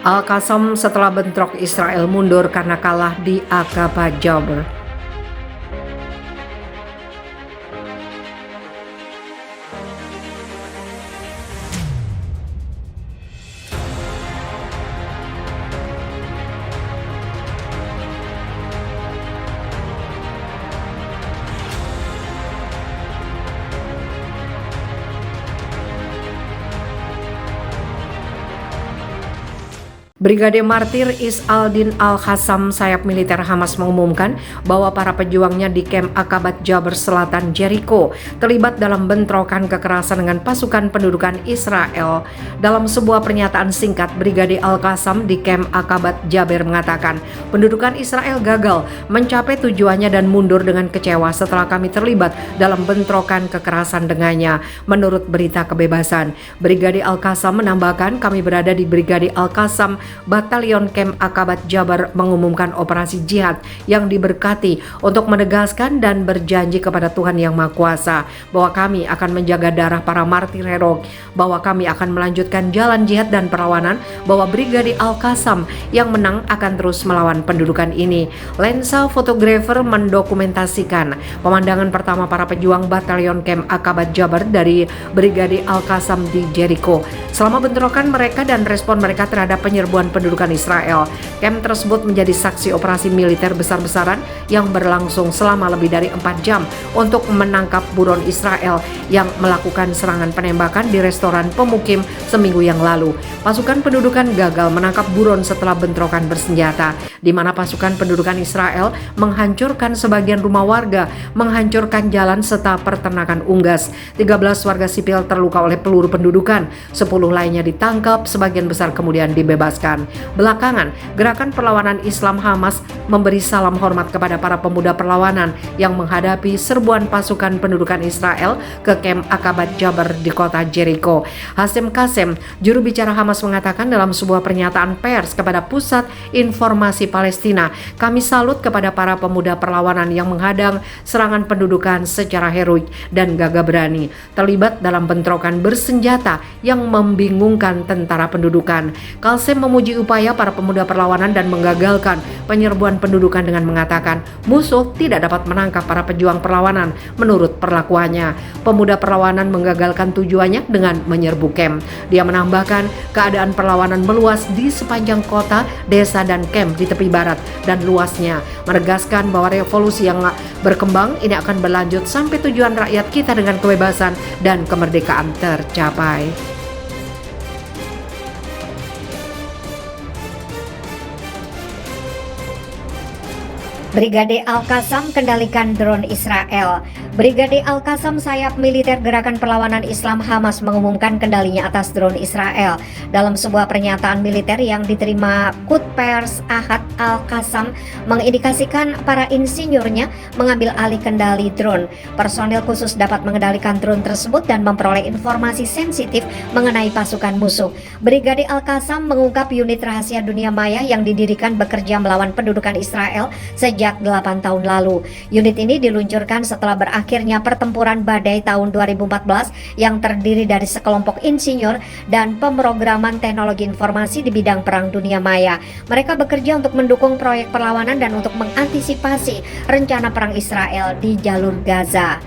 Al-Qassam setelah bentrok Israel mundur karena kalah di Aqabah Jabr. Brigade Martir Is Al-Din Al-Qassam, sayap militer Hamas, mengumumkan bahwa para pejuangnya di kamp Aqabah Jabr Selatan Jericho terlibat dalam bentrokan kekerasan dengan pasukan pendudukan Israel. Dalam sebuah pernyataan singkat, Brigade Al-Qassam di kamp Aqabah Jabr mengatakan, pendudukan Israel gagal mencapai tujuannya dan mundur dengan kecewa setelah kami terlibat dalam bentrokan kekerasan dengannya. Menurut berita kebebasan, Brigade Al-Qassam menambahkan, kami berada di Brigade Al-Qassam Batalion Camp Aqabah Jabr mengumumkan operasi jihad yang diberkati untuk menegaskan dan berjanji kepada Tuhan Yang Maha Kuasa bahwa kami akan menjaga darah para martir heroik, bahwa kami akan melanjutkan jalan jihad dan perlawanan, bahwa Brigade Al-Qassam yang menang akan terus melawan pendudukan ini. Lensa fotografer mendokumentasikan pemandangan pertama para pejuang Batalion Camp Aqabah Jabr dari Brigade Al-Qassam di Jericho. Selama bentrokan mereka dan respon mereka terhadap penyerbuan pendudukan Israel, kamp tersebut menjadi saksi operasi militer besar-besaran yang berlangsung selama lebih dari 4 jam untuk menangkap buron Israel yang melakukan serangan penembakan di restoran pemukim seminggu yang lalu. Pasukan pendudukan gagal menangkap buron setelah bentrokan bersenjata, di mana pasukan pendudukan Israel menghancurkan sebagian rumah warga, menghancurkan jalan serta peternakan unggas. 13 warga sipil terluka oleh peluru pendudukan, 10 lainnya ditangkap, sebagian besar kemudian dibebaskan. Belakangan, gerakan perlawanan Islam Hamas memberi salam hormat kepada para pemuda perlawanan yang menghadapi serbuan pasukan pendudukan Israel ke kamp Aqabah Jabr di kota Jericho. Hashim Qassem, juru bicara Hamas, mengatakan dalam sebuah pernyataan pers kepada Pusat Informasi Palestina, kami salut kepada para pemuda perlawanan yang menghadang serangan pendudukan secara heroik dan gagah berani, terlibat dalam bentrokan bersenjata yang membingungkan tentara pendudukan. Qassem memuji upaya para pemuda perlawanan dan menggagalkan penyerbuan pendudukan dengan mengatakan musuh tidak dapat menangkap para pejuang perlawanan menurut perlakuannya. Pemuda perlawanan menggagalkan tujuannya dengan menyerbu kamp. Dia menambahkan keadaan perlawanan meluas di sepanjang kota, desa, dan kamp di tepi barat dan luasnya, menegaskan bahwa revolusi yang berkembang ini akan berlanjut sampai tujuan rakyat kita dengan kebebasan dan kemerdekaan tercapai. Brigade Al-Qassam kendalikan drone Israel. Brigade Al-Qassam, sayap militer Gerakan Perlawanan Islam Hamas, mengumumkan kendalinya atas drone Israel. Dalam sebuah pernyataan militer yang diterima Quds Pers, Ahad, Al-Qassam mengindikasikan para insinyurnya mengambil alih kendali drone. Personil khusus dapat mengendalikan drone tersebut dan memperoleh informasi sensitif mengenai pasukan musuh. Brigade Al-Qassam mengungkap unit rahasia dunia maya yang didirikan bekerja melawan pendudukan Israel sejak 8 tahun lalu. Unit ini diluncurkan setelah berakhirnya pertempuran badai tahun 2014 yang terdiri dari sekelompok insinyur dan pemrograman teknologi informasi di bidang perang dunia maya. Mereka bekerja untuk mendukung proyek perlawanan dan untuk mengantisipasi rencana perang Israel di jalur Gaza.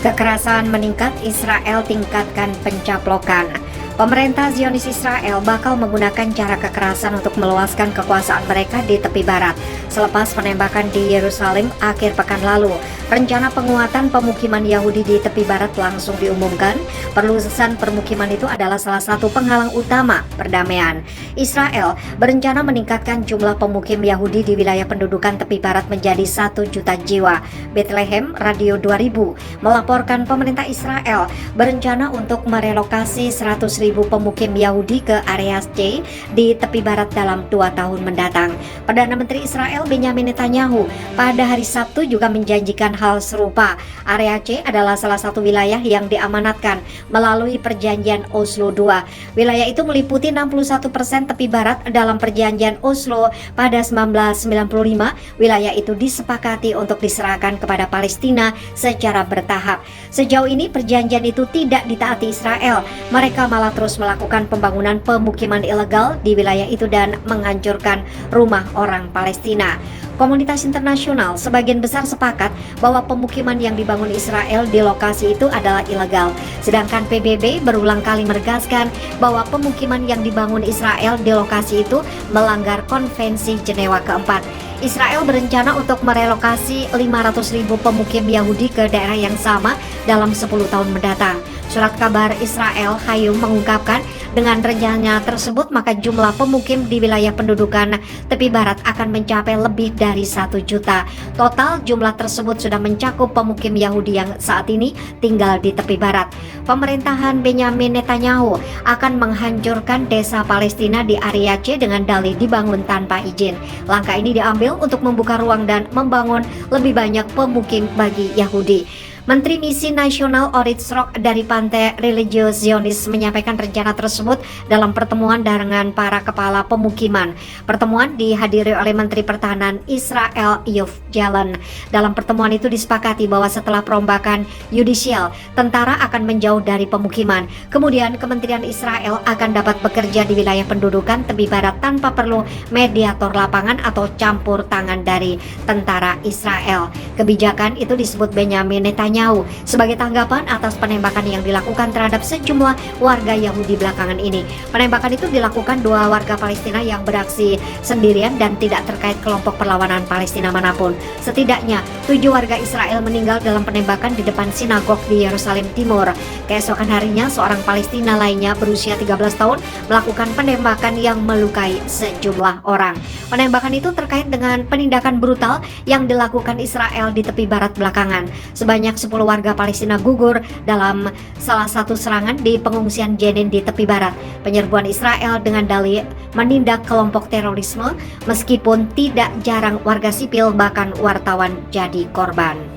Kekerasan meningkat, Israel tingkatkan pencaplokan. Pemerintah Zionis Israel bakal menggunakan cara kekerasan untuk meluaskan kekuasaan mereka di tepi barat. Selepas penembakan di Yerusalem akhir pekan lalu, rencana penguatan pemukiman Yahudi di tepi barat langsung diumumkan. Pelurusan permukiman itu adalah salah satu penghalang utama perdamaian. Israel berencana meningkatkan jumlah pemukim Yahudi di wilayah pendudukan tepi barat menjadi 1 juta jiwa. Bethlehem Radio 2000 melaporkan pemerintah Israel berencana untuk merelokasi 100.000 500.000 pemukim Yahudi ke area C di tepi barat dalam 2 tahun mendatang. Perdana Menteri Israel Benyamin Netanyahu pada hari Sabtu juga menjanjikan hal serupa. Area C adalah salah satu wilayah yang diamanatkan melalui perjanjian Oslo II. Wilayah itu meliputi 61% tepi barat dalam perjanjian Oslo pada 1995. Wilayah itu disepakati untuk diserahkan kepada Palestina secara bertahap. Sejauh ini perjanjian itu tidak ditaati Israel. Mereka malah terus melakukan pembangunan pemukiman ilegal di wilayah itu dan menghancurkan rumah orang Palestina. Komunitas internasional sebagian besar sepakat bahwa pemukiman yang dibangun Israel di lokasi itu adalah ilegal. Sedangkan PBB berulang kali menegaskan bahwa pemukiman yang dibangun Israel di lokasi itu melanggar Konvensi Jenewa keempat. Israel berencana untuk merelokasi 500.000 pemukim Yahudi ke daerah yang sama dalam 10 tahun mendatang. Surat kabar Israel Hayom mengungkapkan dengan rencananya tersebut maka jumlah pemukim di wilayah pendudukan tepi barat akan mencapai lebih dari 1 juta. Total jumlah tersebut sudah mencakup pemukim Yahudi yang saat ini tinggal di tepi barat. Pemerintahan Benyamin Netanyahu akan menghancurkan desa Palestina di area C dengan dalih dibangun tanpa izin. Langkah ini diambil untuk membuka ruang dan membangun lebih banyak pemukim bagi Yahudi. Menteri Misi Nasional Orit Srok dari Pantai Religius Zionis menyampaikan rencana tersebut dalam pertemuan dengan para kepala pemukiman. Pertemuan dihadiri oleh Menteri Pertahanan Israel Yoav Gallant. Dalam pertemuan itu disepakati bahwa setelah perombakan yudisial, tentara akan menjauh dari pemukiman. Kemudian Kementerian Israel akan dapat bekerja di wilayah pendudukan tepi barat tanpa perlu mediator lapangan atau campur tangan dari tentara Israel. Kebijakan itu disebut Benyamin Netanyahu sebagai tanggapan atas penembakan yang dilakukan terhadap sejumlah warga Yahudi belakangan ini. Penembakan itu dilakukan 2 warga Palestina yang beraksi sendirian dan tidak terkait kelompok perlawanan Palestina manapun. Setidaknya 7 warga Israel meninggal dalam penembakan di depan sinagog di Yerusalem Timur. Keesokan harinya seorang Palestina lainnya berusia 13 tahun melakukan penembakan yang melukai sejumlah orang. Penembakan itu terkait dengan penindakan brutal yang dilakukan Israel di tepi barat belakangan. Sebanyak 10 warga Palestina gugur dalam salah satu serangan di pengungsian Jenin di tepi barat. Penyerbuan Israel dengan dalih menindak kelompok terorisme, meskipun tidak jarang warga sipil bahkan wartawan jadi korban.